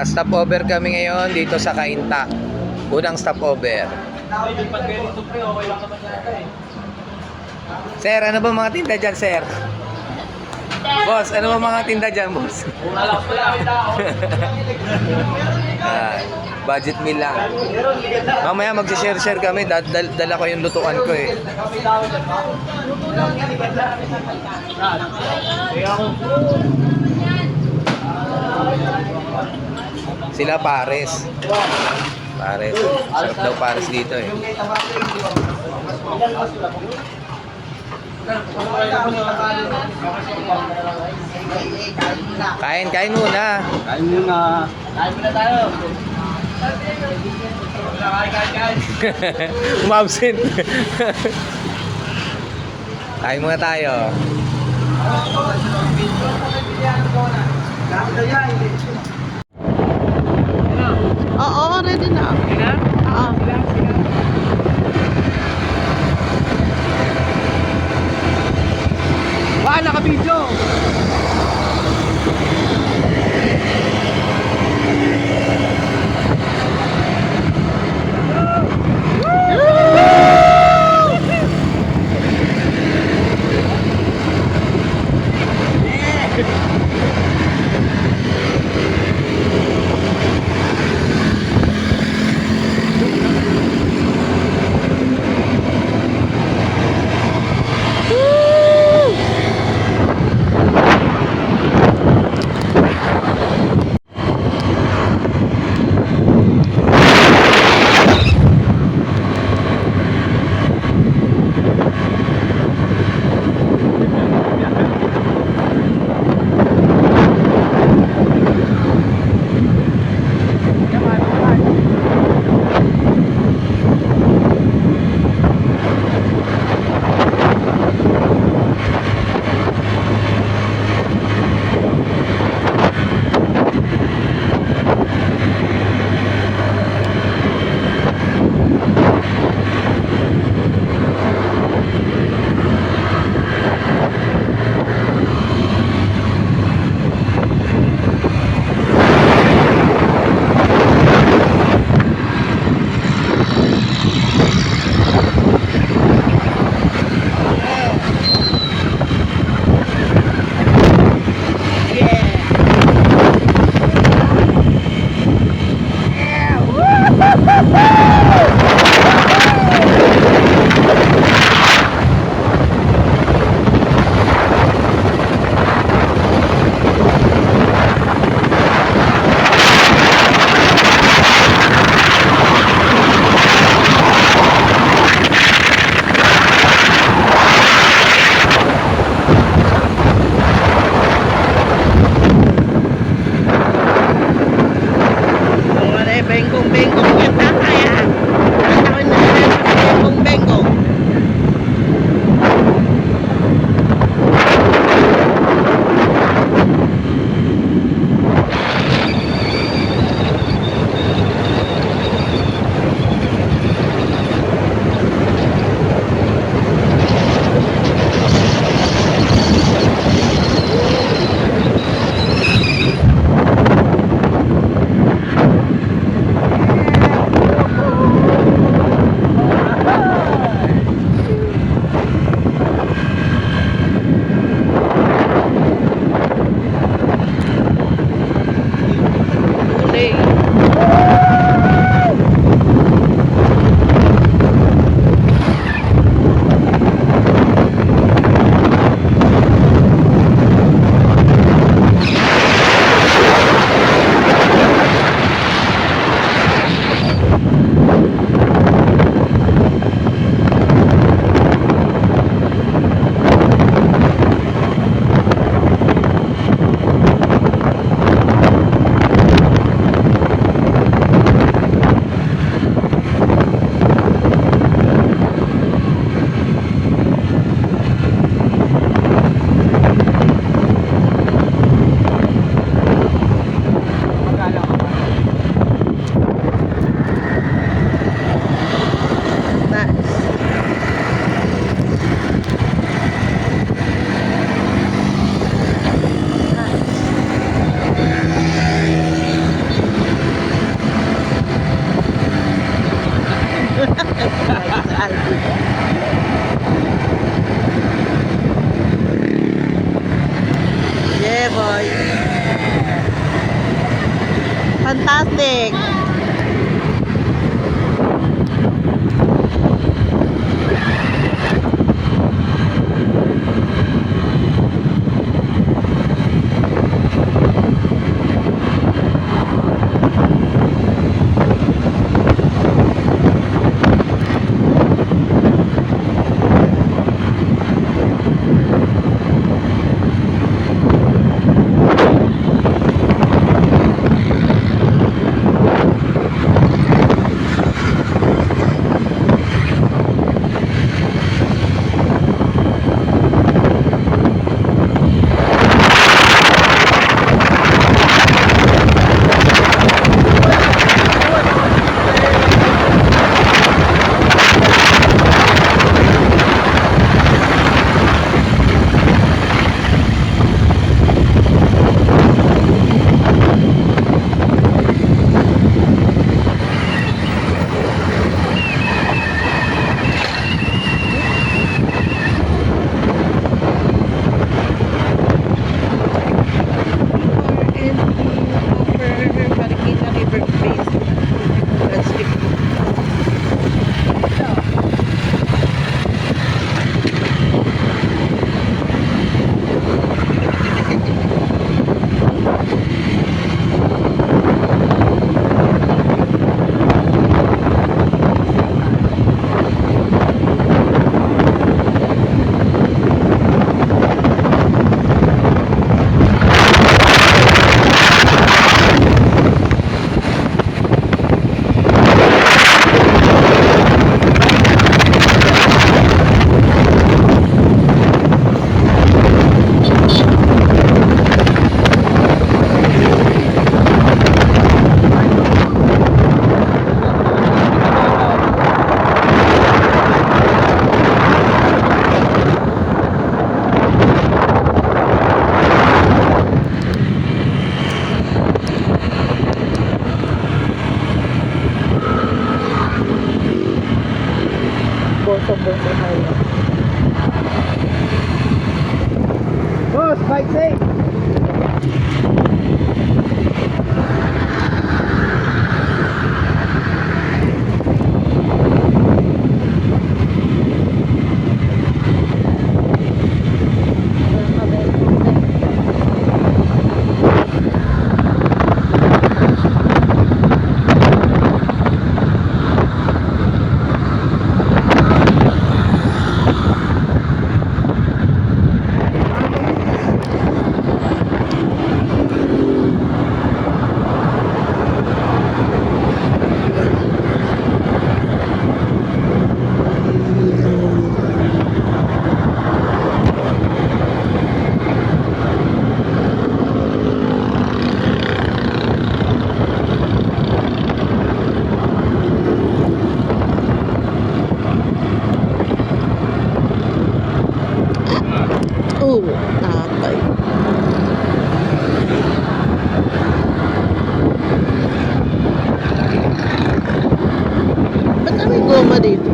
Stopover kami ngayon dito sa Cainta. Unang stopover. Sir, ano ba mga tinda dyan, sir? Boss, ano ba mga tinda dyan, boss? Budget meal lang. Mamaya mag-share kami. Dala ko yung lutuan ko eh. Sila Pares. Pares. Sarap daw Pares dito eh. Kain muna. Kain muna. Kain muna tayo. Umabsent. Kain muna tayo. Oo, ready na. Oo. Naka-video. boy. Fantastic. Boss, bike safe. Oh, tatay. Ba't na may goma dito?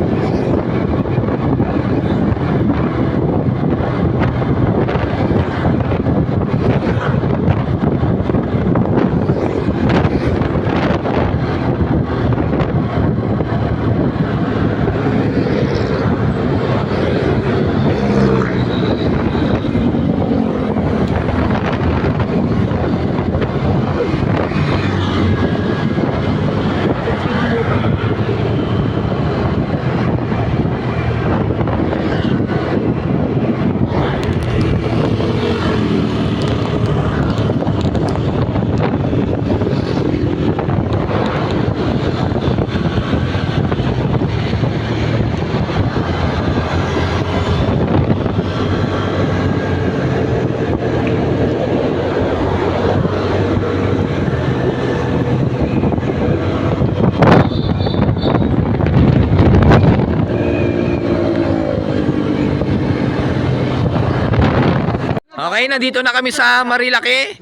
Okay, nandito na kami sa Marilake.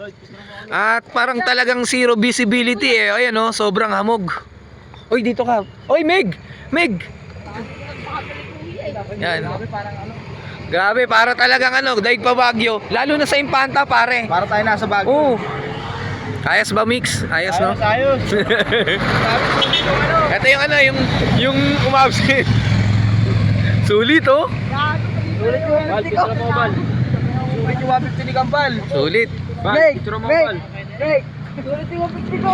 At parang talagang zero visibility eh. Ayan oh, sobrang hamog. Uy, dito ka. Uy, Meg! Meg! Yan. Grabe, para talagang ano, daig pa Baguio. Lalo na sa Impanta, pare. Para tayo nasa bag. Oo. Ayos ba, Mix? Ayos, no? Ayos. Ito yung ano, yung umabsent. Sulit, oh. Sulit yung 150 ko. Sulit yung 150 ni Kambal. Sulit. Break! Break! Sulit yung 150 ko.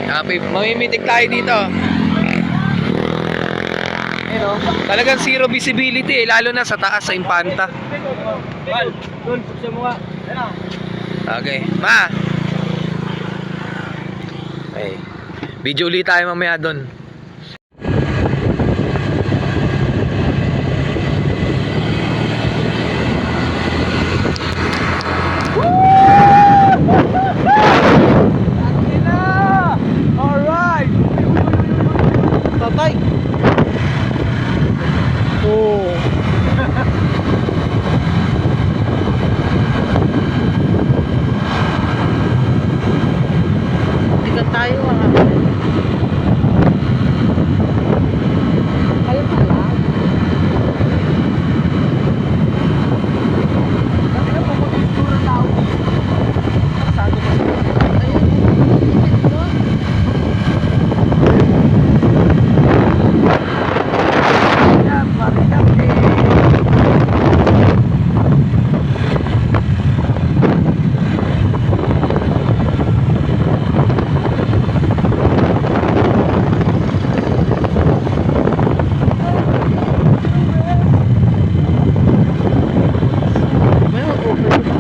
Happy, mamimitik tayo dito. Pero, Talagang zero visibility eh, lalo na sa taas sa Impanta. Bal, doon, sa mga. Ano? Okay, ma. Okay. Video ulit tayo mamaya doon. Alright! Tatay. Oh. Tigan tayo ah. Kaya pala. May mag-open pa.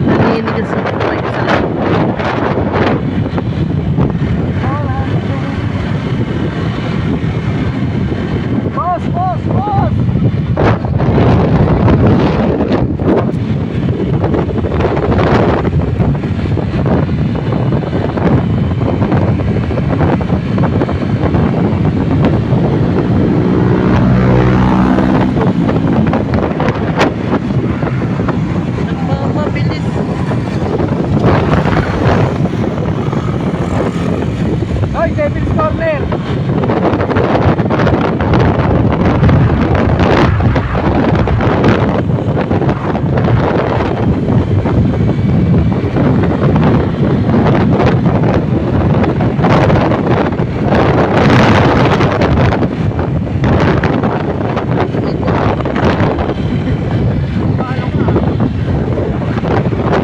Nanginginig sa buhay sa loob. Boss! Boss! Boss! Nagmamabilis. Hoy, Devil's Corner!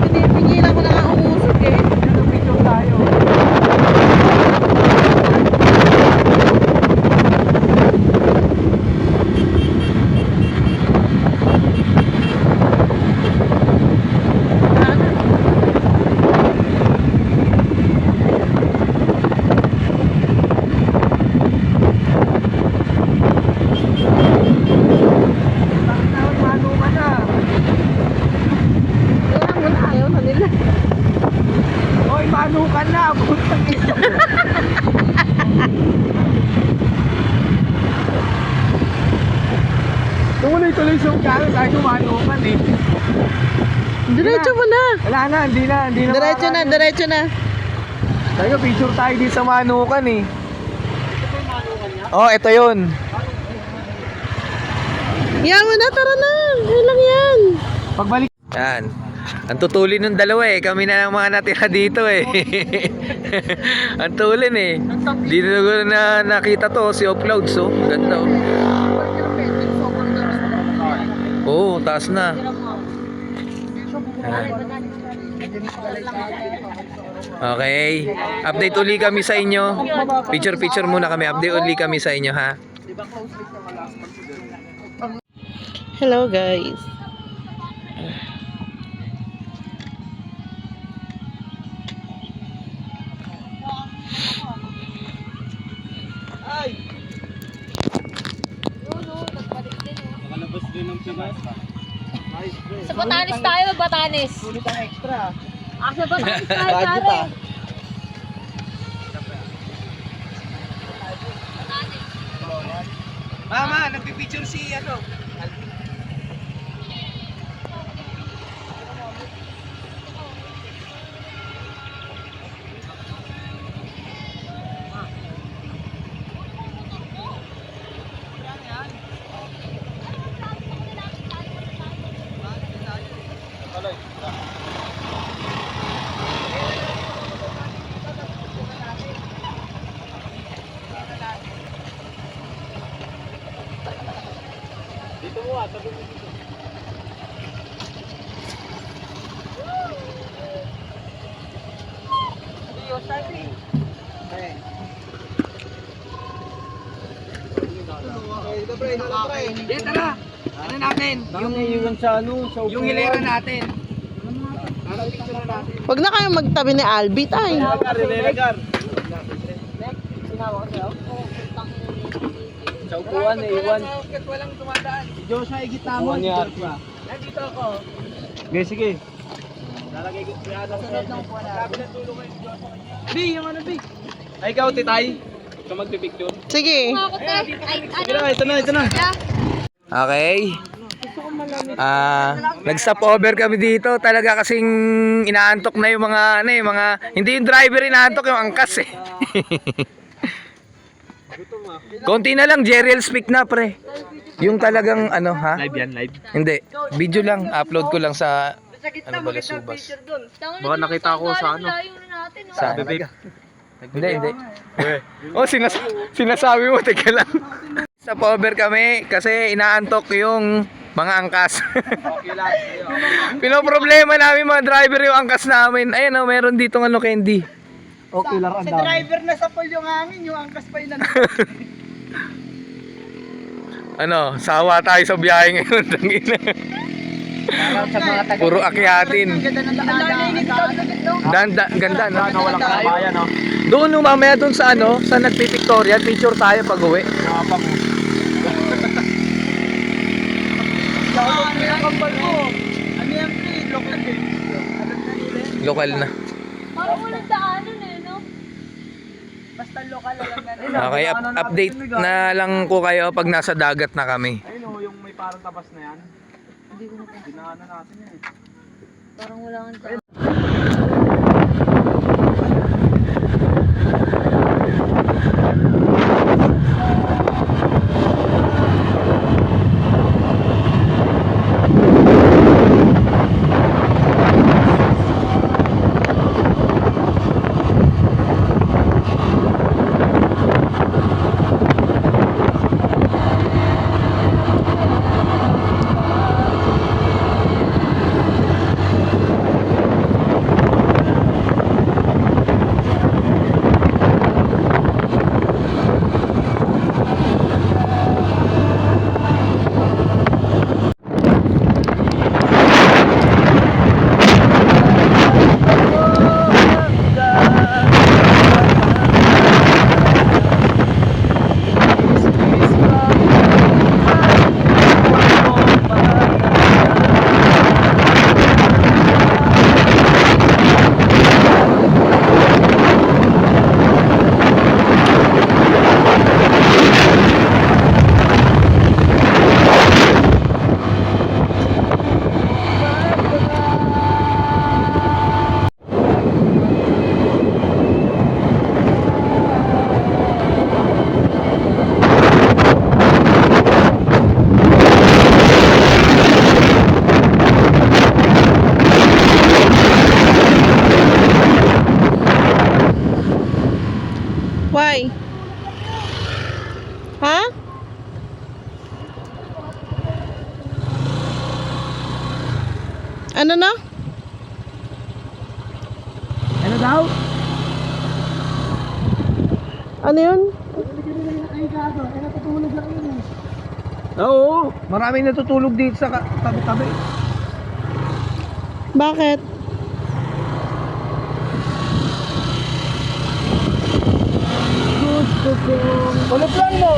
Pinipigilan ko na nga umusog eh. Video tayo. tuloy sa kano tayo manukan eh. Diretso mo na. Wala na, hindi na. Diretso na, diretso na. Tayo, picture tayo din sa manukan eh. Oh, ito yun. Yan mo na, tara na. Yan lang yan. Pagbalik. Yan. Ang tutulin ng dalawa eh. Kami na lang mga natira dito eh. Ang tulin eh. Dito ko na nakita to, si Uploads oh. Ganda oh. Oo, taas na. Yan. Okay. Update uli kami sa inyo. Picture muna kami. Update uli kami sa inyo ha. Hello guys. Sa Batanes tayo, Batanes. Sulit ang extra. Sa Batanes tayo, pare. Mama, nagpipicture si ano. Dito na. Ano natin? Yung hilera natin. Huwag na kayong magtabi ni Albi tay. Sa upuan eh, iwan. Walang tumadaan. Diyos ay gitna mo. Nandito ako. Okay, sige. Lalagay ko siya sa sunod ng upuan na. Sabi na tulong kayo. Bi, yung ano Bi? Ay, ikaw, titay. Ikaw magpipicture. Sige. Ito na. Okay. Nag-stop over kami dito. Talaga kasing inaantok na yung mga hindi yung driver inaantok, yung angkas eh. Konti na lang, Jeriel speak na pre. Yung talagang ano ha? Live yan, live. Hindi, video lang, upload ko lang sa Balasubas. Baka nakita ko sa ano. Sa Hindi. Oh, sinasabi mo, teka lang. Stop over kami kasi inaantok yung mga angkas. Pinoproblema namin mga driver yung angkas namin. Ayan oh, meron dito ano candy. Okay lang ang dami. Driver na sa pool yung hangin, yung angkas pa yun. Ano, sawa tayo sa biyahe ngayon. Puro akyatin. Ganda no? Walang kabayan, no? Doon no, mamaya doon sa ano, sa nagpipictorial, picture tayo pag uwi. Lokal na. Parang walang daanan eh, no? Basta lokal lang yan. Okay, update na lang ko kayo pag nasa dagat na kami. Ayun o, yung may parang tabas na yan. Dinaanan natin yan eh. Parang wala kang daanan. Ha? Ano na? Ano daw? Ano yun? Oo, maraming natutulog dito sa tabi-tabi. Bakit? Uluplan mo!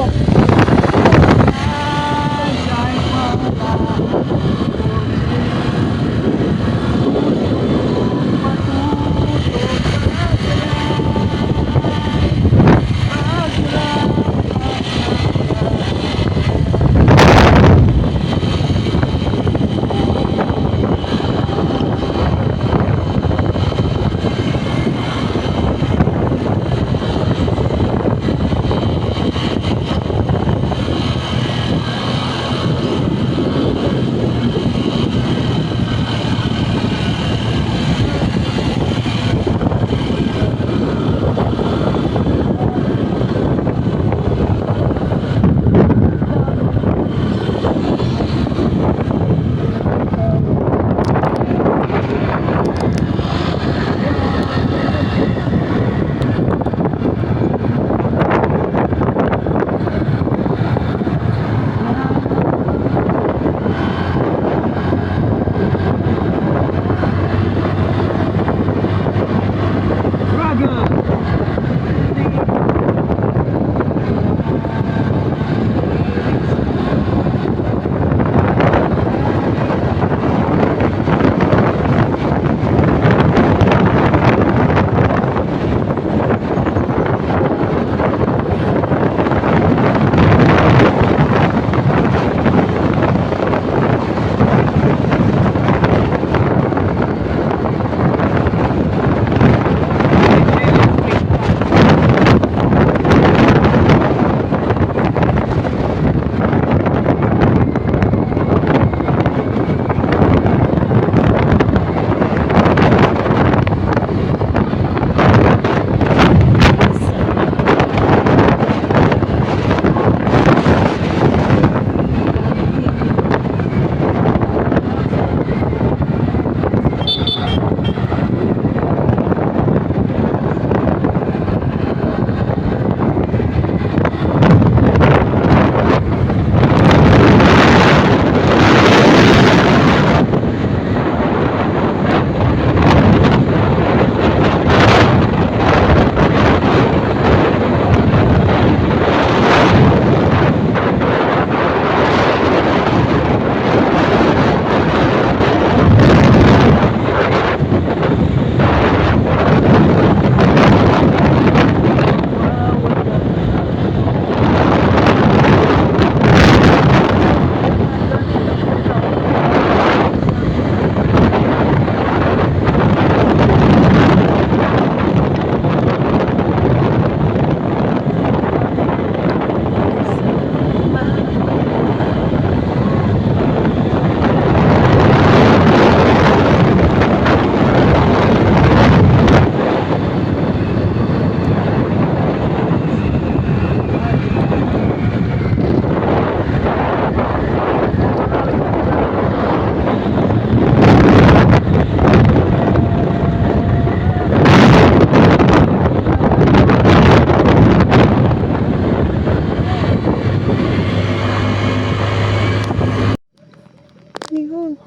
Yun.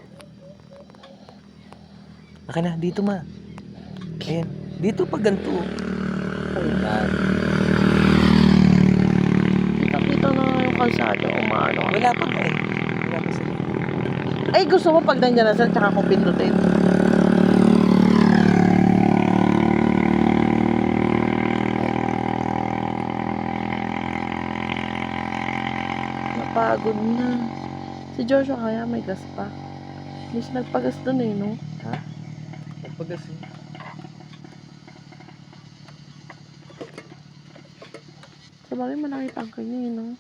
Aka na, dito ma. Ayan. Dito pag ganito. Ayan. Kita-kita na nga yung kalsada. Umaano. Wala pa nga eh. Wala pa sila. Ay, gusto mo pag nandiyan na sir, tsaka ko pindutin. Napagod na. Si Joshua kaya may gas pa. Hindi siya nagpagas dun eh, no? Ha? Nagpagas eh. Sa bagay malaki tangka niya eh, no?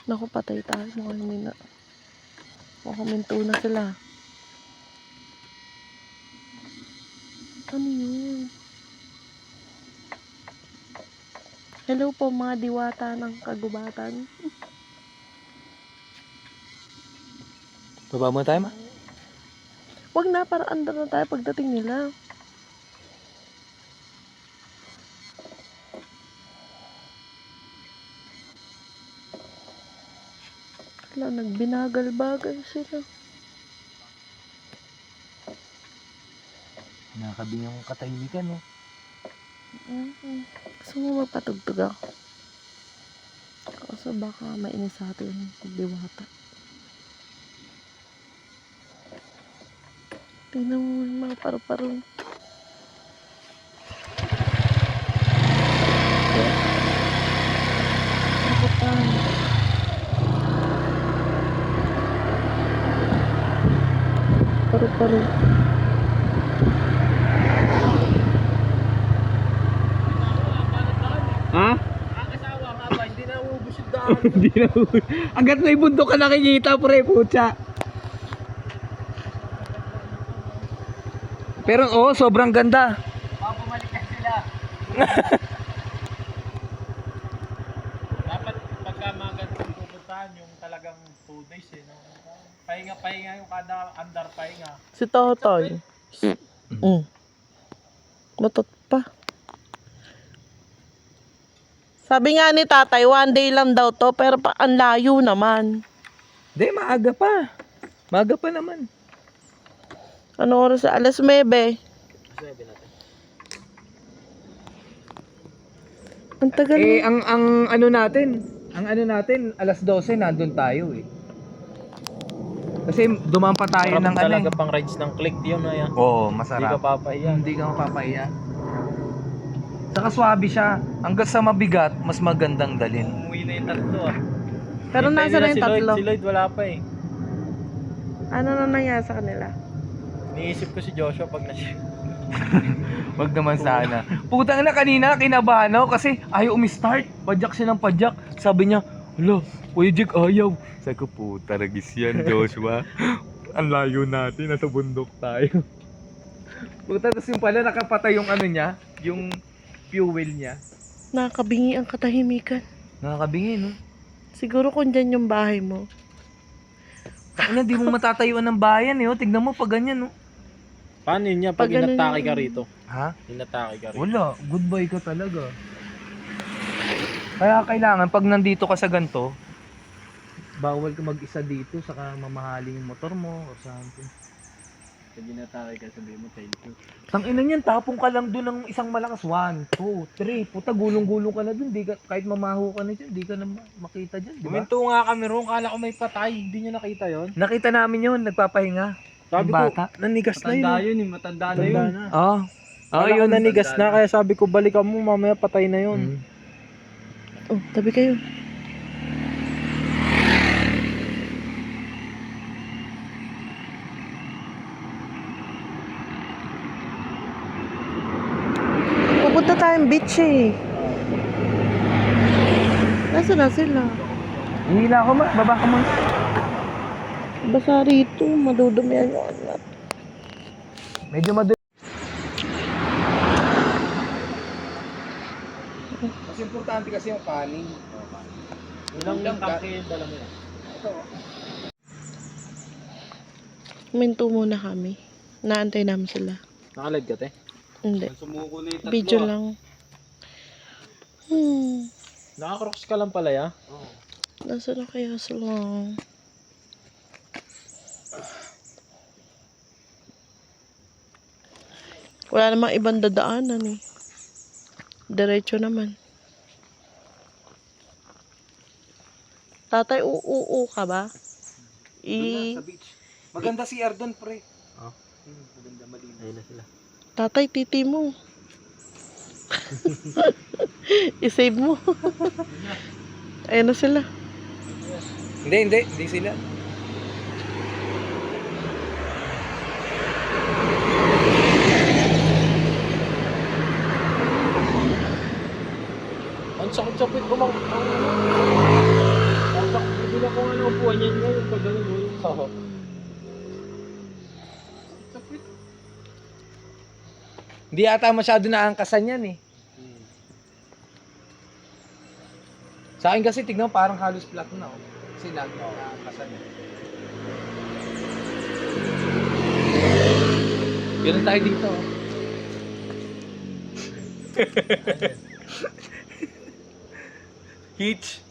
Naku, patay tayo. Mukhang hindi na. Mukhang minto na sila. Ano yun? Hello po mga diwata ng kagubatan. Baba mo tayo, ma. Wag na, para andar na tayo pagdating nila. Wala, nagbinagal-bagal sila. Nakakabing yung katahimikan, no? Gusto mo magpatugtog ako? Kaso baka mainis sa atin yung diwata. Tingnan mo yung mga paru-paro. Takutan. Paru-paro. Ha? Nakakasawa nga ba? Hindi na ubus yung daan. Hindi na. Agad may bundok ka nakikita, pre, putya. Pero oo, sobrang ganda. Bumalik na sila. Dapat pagka mga ganitong pupuntahan, yung talagang 2 days eh. No? Pahinga yung kada andar pahinga. Si Totoy. Matot pa. Sabi nga ni tatay, 1 day lang daw to, pero ang layo naman. Hindi, maaga pa. Maaga pa naman. Ano oras? Alas 9. Ang tagal. Ang ano natin, alas 12 nandun tayo eh. Kasi dumaan pa tayo ng ano. Talaga pang rides ng click yun na yan. Oo, Hindi ka masarap. papahiya. Hindi ka mapapahiya. Saka swabe siya. Hanggang sa mabigat, mas magandang dalhin. Umuwi na yung tatlo ah. Pero Hintay nasa nila na yung si Lloyd. tatlo? Si Lloyd wala pa eh. Ano na nangyari sa kanila? Niisip ko si Joshua pag Wag naman sana. Putang na, kanina kinabahan ako kasi ayaw umistart. Padyak siya ng padyak. Sabi niya, "Hala, Kuya Jig, ayaw." Sabi ko, puta, ragis yan, Joshua. Ang layo natin, nasa bundok tayo. Puta, tapos yung pala nakapatay yung ano niya, yung fuel niya. Nakakabingi ang katahimikan. Nakakabingin, no? Siguro kung dyan yung bahay mo. Takina, di mo matatayuan ng bayan, eh. Oh. Tignan mo pag ganyan, no? Paano yun niya pag Pag ganun inatake yung- ka rito? Ha? Inatake ka rito. Wala, goodbye ka talaga. Kaya kailangan pag nandito ka sa ganito, bawal ka mag-isa dito, saka mamahalin yung motor mo or something. Pag inatake ka, sabihin mo thank you. Tangina niyan, tapong ka lang doon ng isang malakas. 1, 2, 3. Puta, gulong-gulong ka na doon. Di ka, kahit mamaho ka na dyan, di ka na makita dyan, di ba? Buminto nga kami roon, kala ko may patay. Hindi nyo nakita yon. Nakita namin yun, nagpapahinga. Sabi Yung ko, bata. nanigas na yun. Matanda na yun. Oo. Oh, yun. Nanigas na, kaya sabi ko balikan mo, mamaya patay na yun. Oh, tabi kayo. Pupunta tayong beach eh. Nasaan na sila? Hihila ko ma, baba ka muna. Basa rito, madudumihan yung anak. Medyo madumi. Mas importante kasi yung kanin. Ilang tangke, dala mo yan. Minto muna kami. Naantay namin sila. Nakalive ka, te? Hindi. Sumuko na yung tatlo. Video lang. Nakakrocs ka lang pala, ya? Nasaan na kaya sila? Wala namang ibang dadaanan eh. Diretso naman. Tatay, uu ka ba? Sa beach. Maganda si Ardon, pre. Maganda, malinaw. Ayun na sila. Tatay, titi mo. I-save mo. Ayan na sila. Hindi sila. Ang sakit-sakit ko mang... Ang sakit, hindi na ko nga ng upuan yan ngayon. Pag gano'n mo yung sahok. Sakit. Hindi ata masyado naangkasan yan eh. Sa akin kasi tignan parang halos flat na oh. Kasi lagi na kasali. Ganun tayo dito oh. Hitch.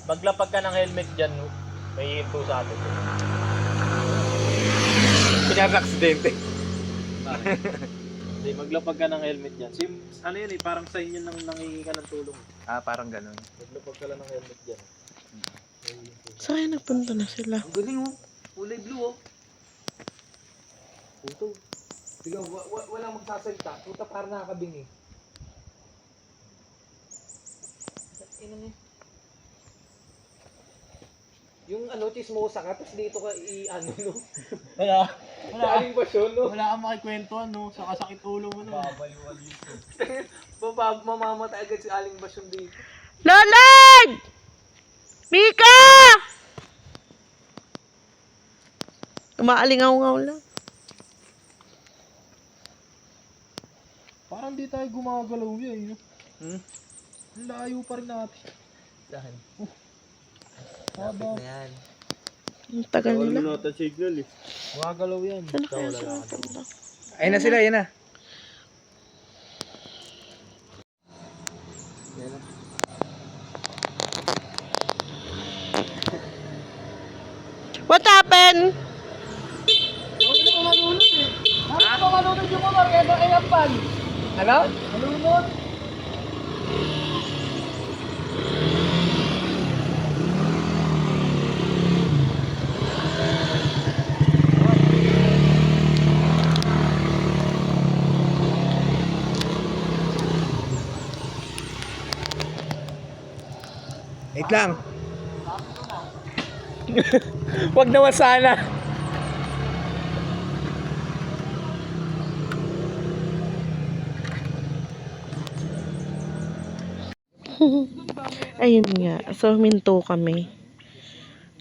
Maglapag ka ng helmet dyan, no? May hinto sa atin. Pinag-aksidente. Hindi, maglapag ka ng helmet dyan. Ano yun eh, parang sa inyo nang nangingi ka ng tulong. Ah, parang ganun. Maglapag ka lang ng helmet dyan. Saan kaya nagpunta na sila? Ang galing oh. Kulay blue oh. Puto. Tignan, walang magsasalita. Puta parang nakakabingi. Ina niya. Yung ano, chismosa ka, tapos dito ka i-ano, no? Wala. Aling basyon, no? Wala kang makikwentuhan, no? Sa kasakit ulo mo, no? Babaliwal dito. Mamamatay agad si Aling basyon dito. Lolad! Mika! Umaalingaw-ngaw lang. Parang di tayo gumagalaw yan, no? Hmm? Ang layo pa rin natin. Saan? Haba. yan. Ang tagal nila. natin signal, eh. Gumagalaw yan. Ano kaya sila nagpunta? Ayun na sila, ayun na. What happened? Ano? Wait lang. Wag naman sana. Ayun nga. So, minto kami.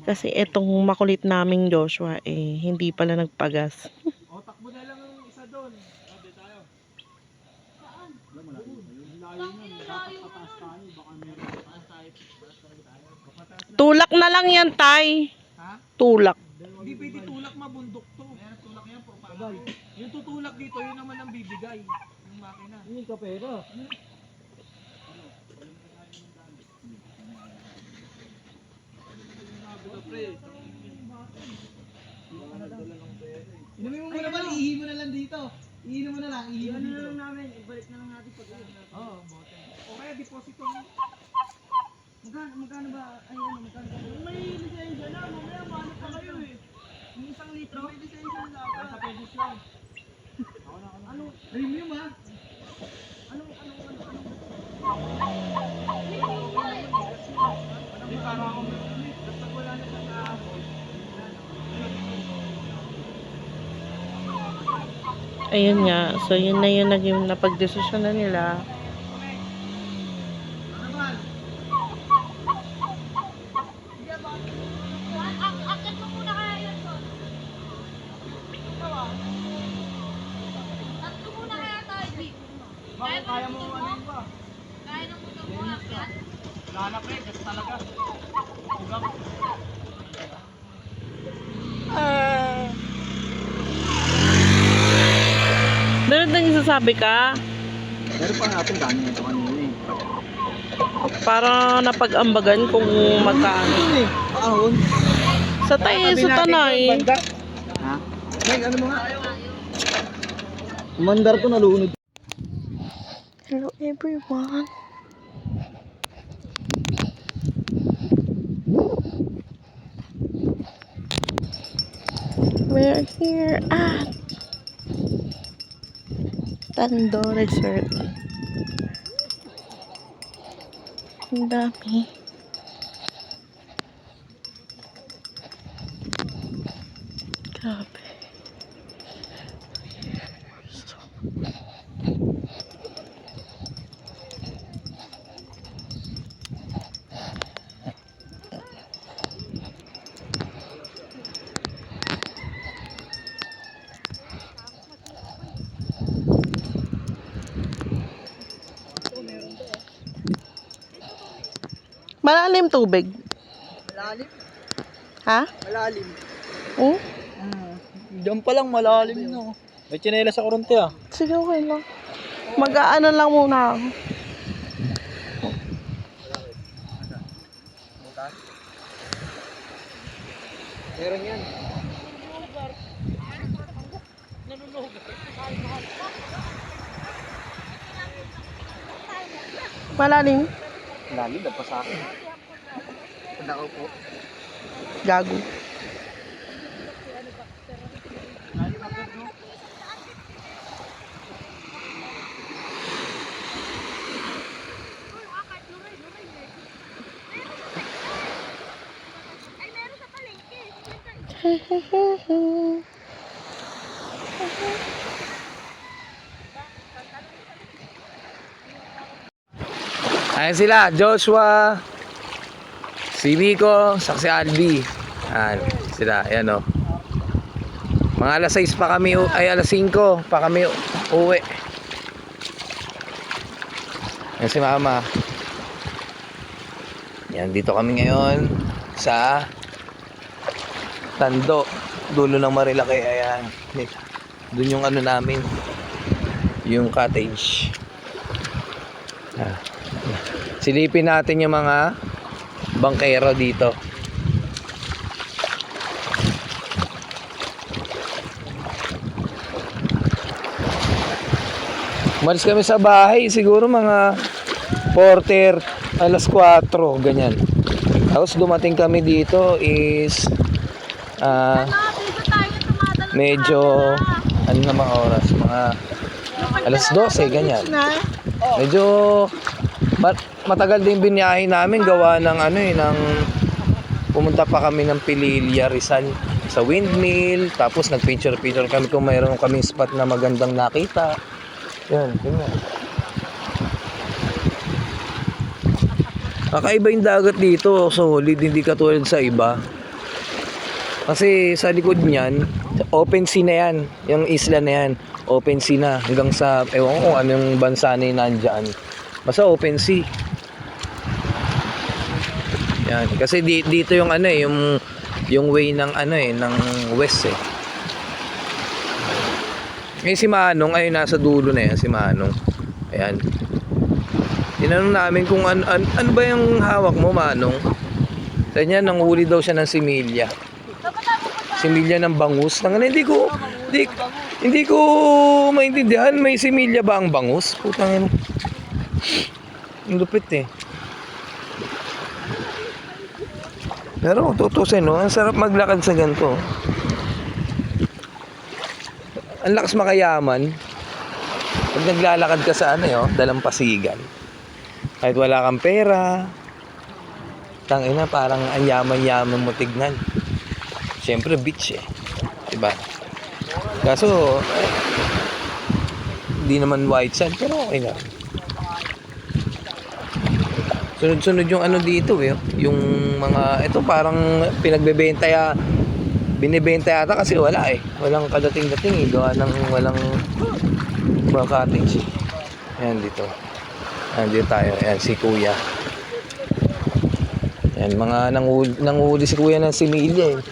Kasi etong makulit naming Joshua, hindi pala nagpagas. O, takbo na lang ang isa doon. Sabi tayo. Saan? Layo nun. Dapat pataas tayo. Baka meron pataas tayo. Tulak na lang yan, Tay. Ha? Tulak. Hindi pwede tulak, mabundok to. Meron tulak yan po. Yung tutulak dito, yun naman ang bibigay. Yung makina. Yung kapera. Inumin mo muna ba? Ihi mo na lang dito. Ihi mo na lang. Ihi mo na lang namin. Ibalik na lang natin pag oo, bote. O kaya deposito mo. Magkano ba? Ay, ano, magkano ba? May lisensya na. Mamaya, mahanap pa kayo eh. Yung 1 litro? May lisensya na dapat. Sa pesos lang. Ano? Premium ha? Ano? Hindi para ako may basta wala na sa kaahon. Ayun nga. So, yun na yun naging napag-desisyon na nila. Akit mo muna kaya yun doon. Tatlo muna kaya tayo, Vic. Kaya mo ano yun ba? Kaya na muna mo akit. Wala na pre, kasi talaga. Ugang. Meron nang isasabi ka? Meron pa natin dami nito kanina eh. Para napag-ambagan kung magkano. Paahon. Sa tayo, sa tanay. Ha? Meg, ano mo nga? Mandar to nalunod. Hello everyone. We're here at Tando Resort. Ang dami. Grabe. Malalim tubig. Malalim? Ha? Malalim. Oh? Diyan pa lang malalim no. May tsinelas sa kurunti ah. Sige, okay lang. Mag-aano lang muna ako. Meron yan. Malalim? Malalim, lagpas sa akin. Punta ko po. Gago. Ayan sila, Joshua, si Vico, saka si Albi. Ayan sila, ayan o. Mga alas 6 pa kami, ay alas 5 pa kami uwi. Ayan si Mama. Yan, dito kami ngayon sa Tando, dulo ng Marilaki. Ayan, dun yung ano namin, yung cottage. Silipin natin yung mga bangkero dito. Umalis kami sa bahay siguro mga 4:30, alas 4, ganyan. Tapos dumating kami dito is medyo ano na mga oras, mga alas 12, ganyan. Medyo matagal din biniyahe namin, gawa ng ano ng pumunta pa kami ng Pililya, Rizal sa windmill, tapos nag-picture kami kung mayroon kaming spot na magandang nakita. Yan, ganyan. Kakaiba yung dagat dito, solid, hindi katulad sa iba. Kasi sa likod niyan, open sea na yan, yung isla na yan, open sea na hanggang sa, ewan ko kung anong bansa na yung nandyan. Basta open sea. Yan, kasi dito yung ano yung way ng ano ng west eh. Ngayon si Manong ay nasa dulo na yan, si Manong. Ayan. Tinanong namin kung ano ba yung hawak mo, Manong. Sa niya, nanghuli daw siya ng similya. Similya ng bangus. Hindi ko maintindihan, may similya ba ang bangus? Putang ina. Ang lupit eh. Pero tutusin no, ang sarap maglakad sa ganito. Ang lakas makayaman. Pag naglalakad ka sa dalampasigan. Kahit wala kang pera, tangina parang ang yaman-yaman mo tignan. Siyempre beach eh. Diba? Kaso hindi naman white sand pero okay lang. Sunod-sunod yung dito eh. Yung mga, ito parang binibenta yata kasi wala eh. Walang kadating-dating eh. Gawa ng walang mga cottage eh. Ayan dito. Ayan dito tayo. Ayan si Kuya. Ayan mga nanguhuli si Kuya ng similya eh.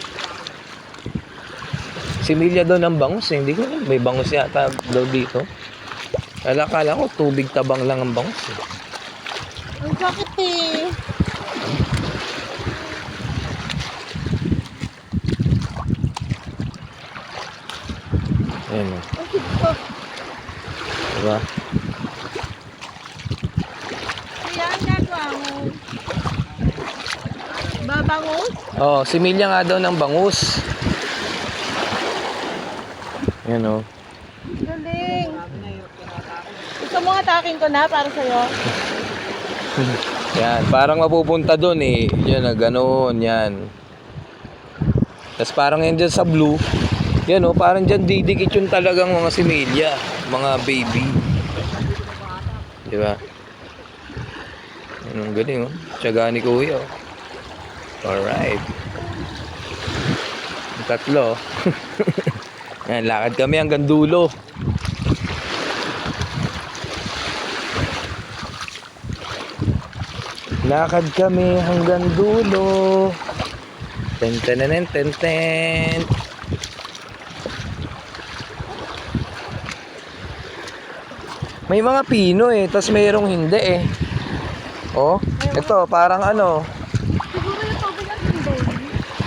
Similya daw ng bangus eh. Hindi ko alam. May bangus yata daw dito. Kala ko tubig tabang lang ang bangus eh. Ang sakit eh. Ayan o. Diba? Kaya ang gagawa mo. Babangus? Oo, similya nga daw ng bangus. Ayan o. Galing. Gusto mo atakin ko na para sa'yo? Yan, parang mapupunta doon eh. Yan na, ganoon, yan. Tapos parang yan dyan sa blue. Yan o, parang dyan didikit yung talagang mga similya. Mga baby. Diba? Yan ang galing o. Tiyaga ni Kuya o. Alright. Tatlo. Yan, lakad kami hanggang dulo. Lakad kami hanggang dulo. Ten ten ten ten ten. May mga pino eh, tas mayroong hindi eh. Oh, ito parang ano. Siguro yung tubig ang hindi.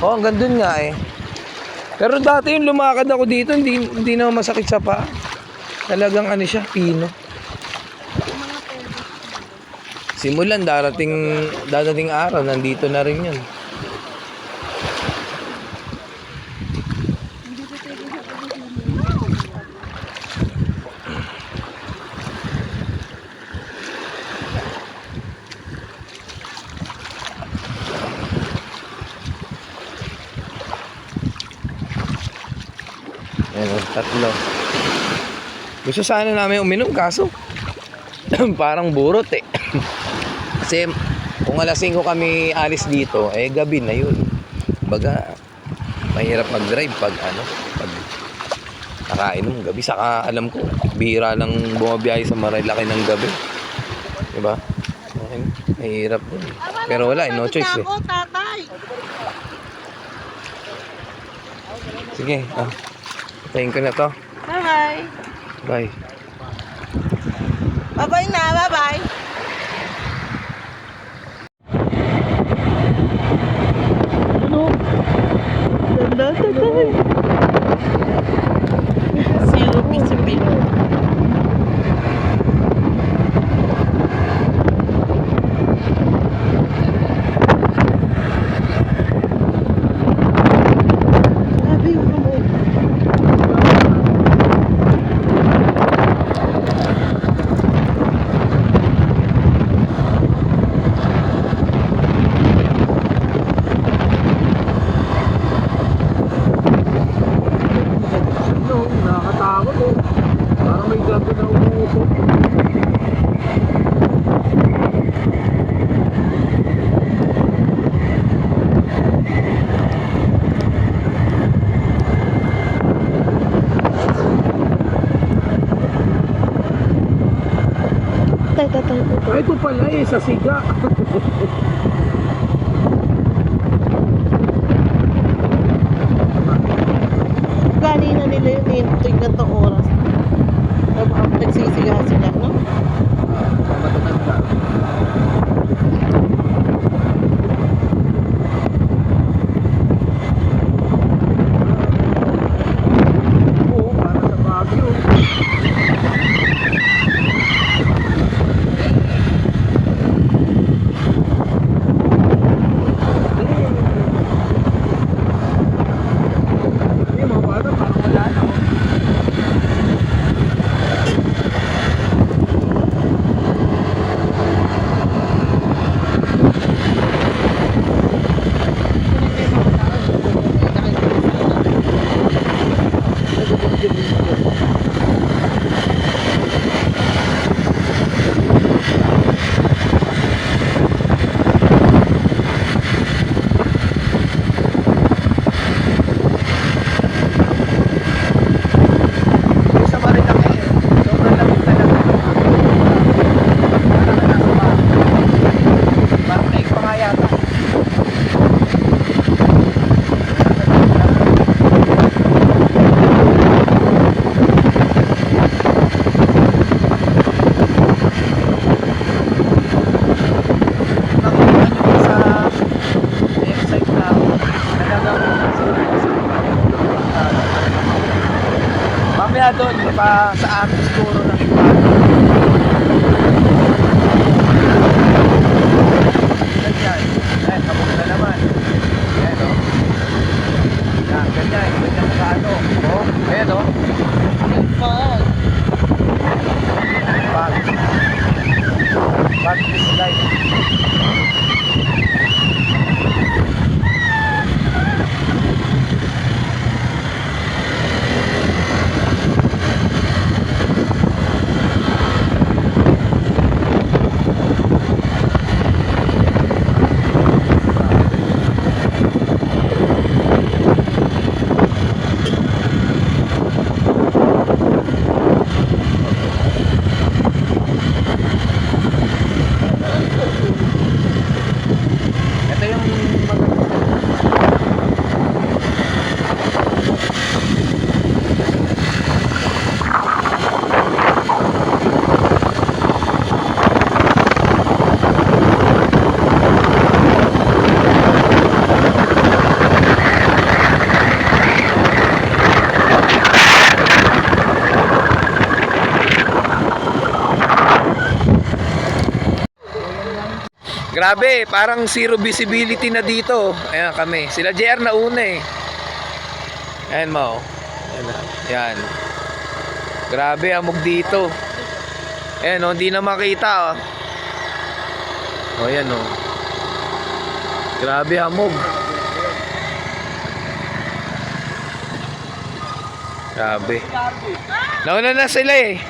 Oh, hanggang dun nga eh. Pero dati yung lumakad ako dito, hindi na masakit sa paa. Talagang ano siya, pino. Simulan darating araw, nandito na rin yun. Ayan, tatlo. Gusto sana namin uminom kaso parang burot eh. Kasi kung alas 5 kami alis dito, eh gabi na yun. Baga, mahirap mag-drive pag nakainom gabi. Saka alam ko, bihira lang bumabiyahe sa Marilaki ng gabi. Diba? Okay, mahirap din. Pero wala, no choice eh. Sige, tayin ko na to. Bye-bye. Bye. Bye-bye na, bye-bye. Ano? Ganda, tatay. Zero visibility. Grabe yung amoy. Nakakatakot eh. Parang may gabi na umuusok. Tay. Ay, ito pala eh, sa siga. Kanina nila yung tignan to oras. Nagsisigahan sila, no? Matatanda. Oo, para sa Baguio. Yung mga bata parang wala na. Sa Marilaki eh, sobrang lamig talaga. Parang naik pa nga yata. Nakikita nyo sa website na talagang mamaya doon pa sa amin siguro ng Ipano. Ganyan. Ayan, kabog na naman. Ayan o. Yan, ganyan. Ganyan sa ano. O, ayan o. Bag is life. Grabe, parang zero visibility na dito. Ayan kami. Sila JR na una eh. Ayan mo. Ayan na. Ayan. Grabe, amog dito. Ayan o, hindi na makita o. O, ayan o. Grabe, amog. Grabe. Nauna na sila eh.